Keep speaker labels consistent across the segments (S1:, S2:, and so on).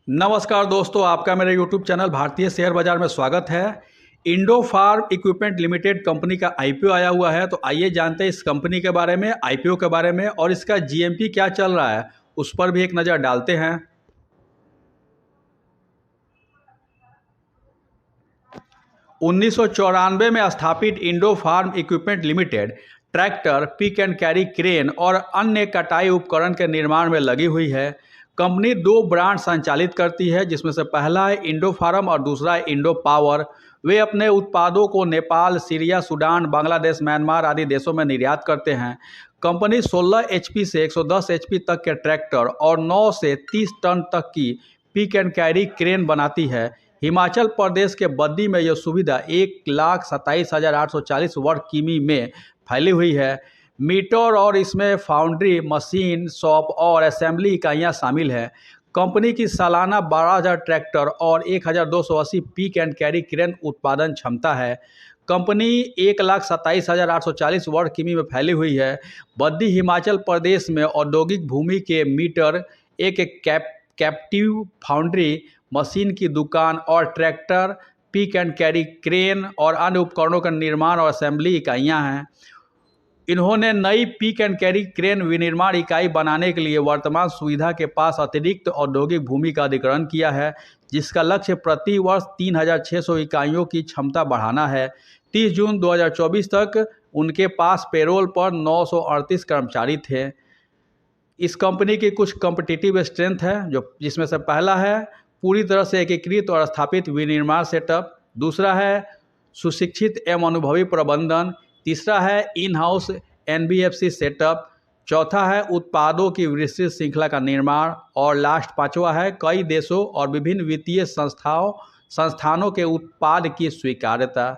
S1: नमस्कार दोस्तों, आपका मेरे YouTube चैनल भारतीय शेयर बाजार में स्वागत है। Indo Farm Equipment Limited company का आईपीओ आया हुआ है, तो आइए जानते हैं इस कंपनी के बारे में, आईपीओ के बारे में और इसका जीएमपी क्या चल रहा है उस पर भी एक नज़र डालते हैं। 1994 में स्थापित Indo Farm Equipment Limited tractor, pick and carry crane और अन्य कटाई उपकरण के निर्माण में लगी हुई है। कंपनी दो ब्रांड संचालित करती है, जिसमें से पहला है इंडो फार्म और दूसरा है इंडो पावर। वे अपने उत्पादों को Nepal, Syria, Sudan, Bangladesh, Myanmar आदि देशों में निर्यात करते हैं। कंपनी 16 एचपी से 110 एचपी तक के ट्रैक्टर और 9 से 30 टन तक की पिक एंड कैरी क्रेन बनाती है। हिमाचल प्रदेश के बद्दी में यह सुविधा 1,27,840 वर्ग किमी में फैली हुई है। मीटर और इसमें फाउंड्री, मशीन शॉप और असेंबली इकाइयाँ शामिल हैं। कंपनी की सालाना 12,000 ट्रैक्टर और 1,280 पिक एंड कैरी क्रेन उत्पादन क्षमता है। कंपनी 1,27,840 वर्ग किमी में फैली हुई है। बद्दी हिमाचल प्रदेश में औद्योगिक भूमि के मीटर, एक कैप्टिव फाउंड्री, मशीन की दुकान और tractor, pick and carry crane और अन्य उपकरणों का निर्माण और असेंबली इकाइयां हैं। इन्होंने नई पिक एंड कैरी क्रेन विनिर्माण इकाई बनाने के लिए वर्तमान सुविधा के पास अतिरिक्त औद्योगिक भूमि का अधिग्रहण किया है, जिसका लक्ष्य प्रति वर्ष 3,600 इकाइयों की क्षमता बढ़ाना है। 30 जून 2024 तक उनके पास पेरोल पर 938 कर्मचारी थे। इस कंपनी की कुछ कॉम्पिटिटिव स्ट्रेंथ है, जिसमें से पहला है पूरी तरह से एकीकृत और स्थापित विनिर्माण सेटअप, दूसरा है सुशिक्षित एवं अनुभवी प्रबंधन, तीसरा है इन हाउस एनबीएफसी सेटअप, चौथा है उत्पादों की विस्तृत श्रृंखला का निर्माण और लास्ट पांचवा है कई देशों और विभिन्न वित्तीय संस्थानों के उत्पाद की स्वीकार्यता।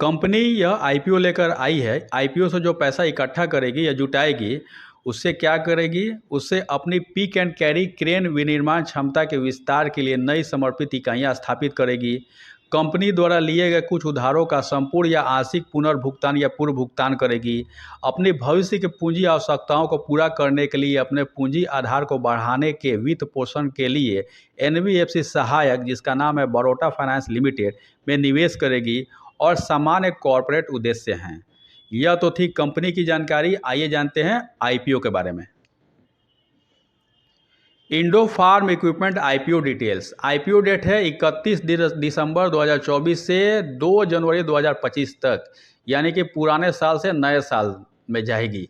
S1: कंपनी यह आईपीओ लेकर आई है। आईपीओ से जो पैसा इकट्ठा करेगी या जुटाएगी, उससे क्या करेगी? उससे अपनी पिक एंड कैरी क्रेन विनिर्माण क्षमता के विस्तार के लिए नई समर्पित इकाइयां स्थापित करेगी। कंपनी द्वारा लिए गए कुछ उधारों का संपूर्ण या आंशिक पुनर्भुगतान या पूर्व भुगतान करेगी। अपनी भविष्य की पूंजी आवश्यकताओं को पूरा करने के लिए अपने पूंजी आधार को बढ़ाने के वित्त पोषण के लिए एनबीएफसी सहायक, जिसका नाम है बड़ौदा फाइनेंस लिमिटेड, में निवेश करेगी और सामान्य कॉरपोरेट उद्देश्य हैं। यह तो थी कंपनी की जानकारी। आइए जानते हैं आईपीओ के बारे में। Indo Farm Equipment IPO details. IPO date है 31 दिसंबर 2024 से 2 जनवरी 2025 तक, यानी कि पुराने साल से नए साल में जाएगी।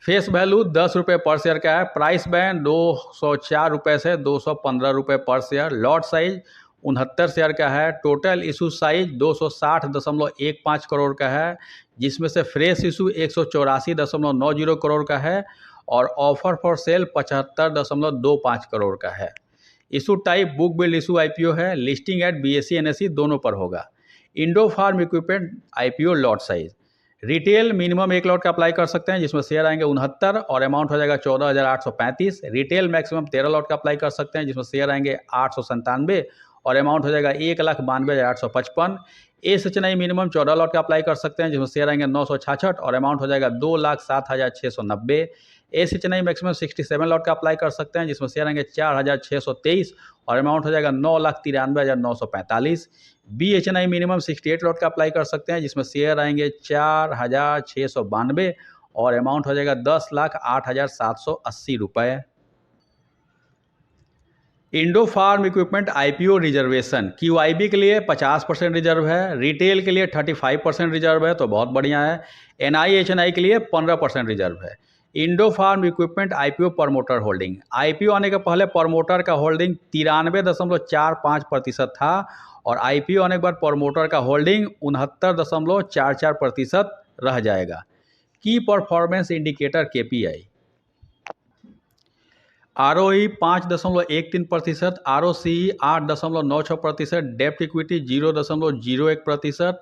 S1: फेस वैल्यू 10 रुपये पर शेयर का है। प्राइस बैंड 204 रुपये से 215 रुपये पर शेयर। लॉट साइज 69 शेयर का है। टोटल इशू साइज 260.15 करोड़ का है, जिसमें से फ्रेश इशू 184.90 करोड़ का है और ऑफर फॉर सेल 75.25 करोड़ का है। Issue type book build issue IPO है। लिस्टिंग एट बीएसई एनएसई दोनों पर होगा। Indo Farm Equipment IPO lot size retail minimum 1 lot का अप्लाई कर सकते हैं, जिसमें शेयर आएंगे 69 और अमाउंट हो जाएगा 14,835। रिटेल मैक्सिमम 13 लॉट का अप्लाई कर सकते हैं, जिसमें शेयर आएंगे 897 और अमाउंट हो जाएगा 1,92,855। एसएचएनआई मिनिमम 14 लॉट का अप्लाई कर सकते हैं, जिसमें शेयर आएंगे 966 और अमाउंट हो जाएगा 2,07,690। एसएचएनआई मैक्सिमम 67 लॉट का अप्लाई कर सकते हैं, जिसमें शेयर आएंगे 4,623 और अमाउंट हो जाएगा 9,93,945। बीएचएनआई मिनिमम 68 लॉट का अप्लाई कर सकते हैं, जिसमें शेयर आएंगे 4,692 और अमाउंट हो जाएगा 10,08,780 रुपये। Indo Farm Equipment IPO reservation QIB के लिए 50% रिजर्व है। रिटेल के लिए 35% रिजर्व है, तो बहुत बढ़िया है। एनआईएचएनआई के लिए 15% रिजर्व है। Indo Farm Equipment IPO promoter holding. IPO आने के पहले प्रमोटर का होल्डिंग 93.45% था और आईपीओ आने के बाद प्रमोटर का होल्डिंग 69.44% रह जाएगा। की performance indicator KPI. ROE 5.13%, ROCE 8.96%, डेप्ट equity 0.01%,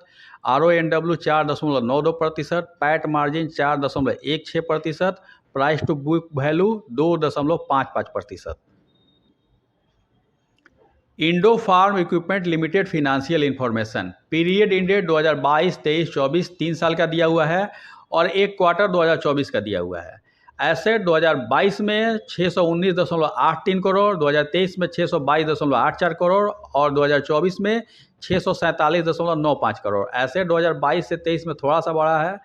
S1: RONW 4.92%, PAT margin 4.16%, price to book value 2.55%। Indo Farm Equipment Limited financial information. Period ended 2022, 23, 24 3 साल का दिया हुआ है और एक क्वार्टर 2024 का दिया हुआ है। एसेट 2022 में 619.83 करोड़, 2023 में 622.84 करोड़ और 2024 में 647.95 करोड़। एसेट 2022 से 23 में थोड़ा सा बढ़ा है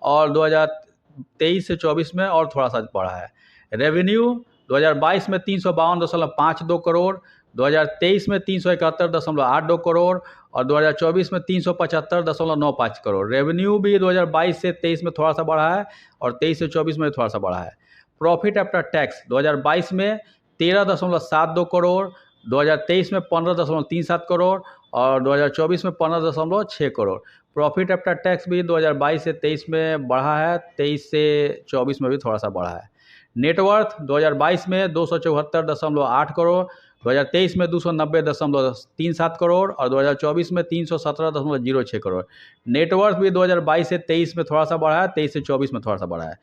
S1: और 2023 से 24 में और थोड़ा सा बढ़ा है। रेवेन्यू 2022 में 352.52 करोड़, 2023 में 371.82 करोड़ और 2024 में 375.95 करोड़। रेवेन्यू भी 2022 से 23 में थोड़ा सा बढ़ा है और 23 से 24 में थोड़ा सा बढ़ा है। प्रॉफिट आफ्टर टैक्स 2022 में 13.72 करोड़, 2023 में 15.37 करोड़ और 2024 में 15.6 करोड़। प्रॉफिट आफ्टर टैक्स भी 2022 से 23 में बढ़ा है, 23 से 24 में भी थोड़ा सा बढ़ा है। नेटवर्थ 2022 में 274.8 करोड़, 2023 में 290.37 करोड़ और 2024 में 317.06 करोड़। नेटवर्थ भी 2022 से 23 में थोड़ा सा बढ़ा है, 23 से 24 में थोड़ा सा बढ़ा है।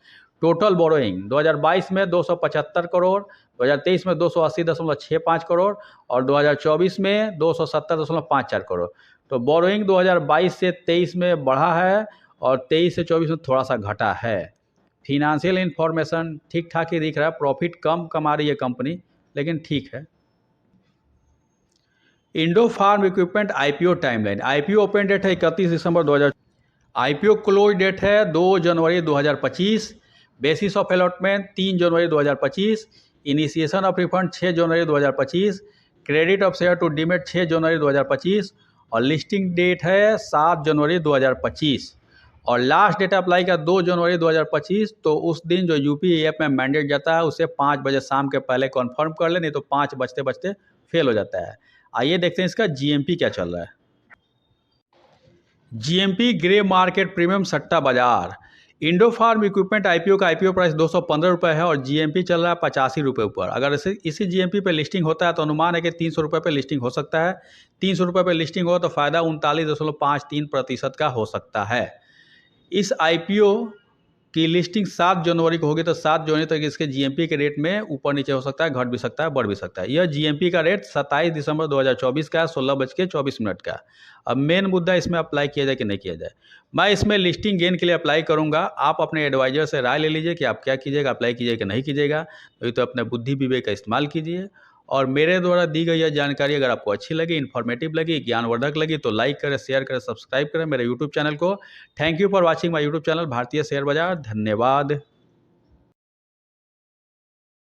S1: टोटल बोरोइंग 2022 में 275 करोड़, 2023 में 280.65 करोड़ और 2024 में 270.54 करोड़। तो बोरोइंग 2022 से 23 में बढ़ा है और 23 से 24 में थोड़ा सा घटा है। फिनेंशियल इंफॉर्मेशन ठीक ठाक ही दिख रहा है, प्रॉफिट कम कमा रही है कंपनी, लेकिन ठीक है। Indo Farm Equipment IPO timeline. IPO open date है 31 दिसंबर 2000, आईपीओ क्लोज डेट है 2 जनवरी 2025, बेसिस ऑफ अलॉटमेंट 3 जनवरी 2025, इनिशिएशन ऑफ रिफंड 6 जनवरी 2025, credit of share to demat 6 जनवरी 2025 और लिस्टिंग डेट है 7 जनवरी 2025 और लास्ट डेट अप्लाई का 2 जनवरी 2025। तो उस दिन जो यूपी ऐप में मैंडेट जाता है उसे 5 बजे शाम के पहले कन्फर्म कर ले, नहीं तो 5 बजते बजते फेल हो जाता है। आइए देखते हैं इसका जीएमपी क्या चल रहा है। जीएमपी ग्रे मार्केट प्रीमियम सट्टा बाजार। इंडो फार्म इक्विपमेंट आईपीओ का आईपीओ प्राइस 215 रुपये है और जीएमपी चल रहा है 85 रुपये ऊपर। अगर इसी जीएमपी पे लिस्टिंग होता है तो अनुमान है कि 300 रुपये पे लिस्टिंग हो सकता है। 300 रुपये पे लिस्टिंग हो तो फायदा 39.53% का हो सकता है। इस आईपीओ की लिस्टिंग 7 जनवरी को होगी तो 7 जनवरी तक इसके जीएमपी के रेट में ऊपर नीचे हो सकता है, घट भी सकता है, बढ़ भी सकता है। यह जीएमपी का रेट 27 दिसंबर 2024 का है, 16:24 का। अब मेन मुद्दा इसमें अप्लाई किया जाए कि नहीं किया जाए। मैं इसमें लिस्टिंग गेन के लिए अप्लाई करूंगा। आप अपने एडवाइजर से राय ले लीजिए कि आप क्या कीजिएगा, अप्लाई कीजिएगा कि नहीं कीजिएगा। तो अपने बुद्धि विवेक का इस्तेमाल कीजिए। और मेरे द्वारा दी गई यह जानकारी अगर आपको अच्छी लगी, इन्फॉर्मेटिव लगी, ज्ञानवर्धक लगी तो लाइक करें, शेयर करें, सब्सक्राइब करें मेरे यूट्यूब चैनल को। Thank you for watching my YouTube channel भारतीय शेयर बाजार। धन्यवाद।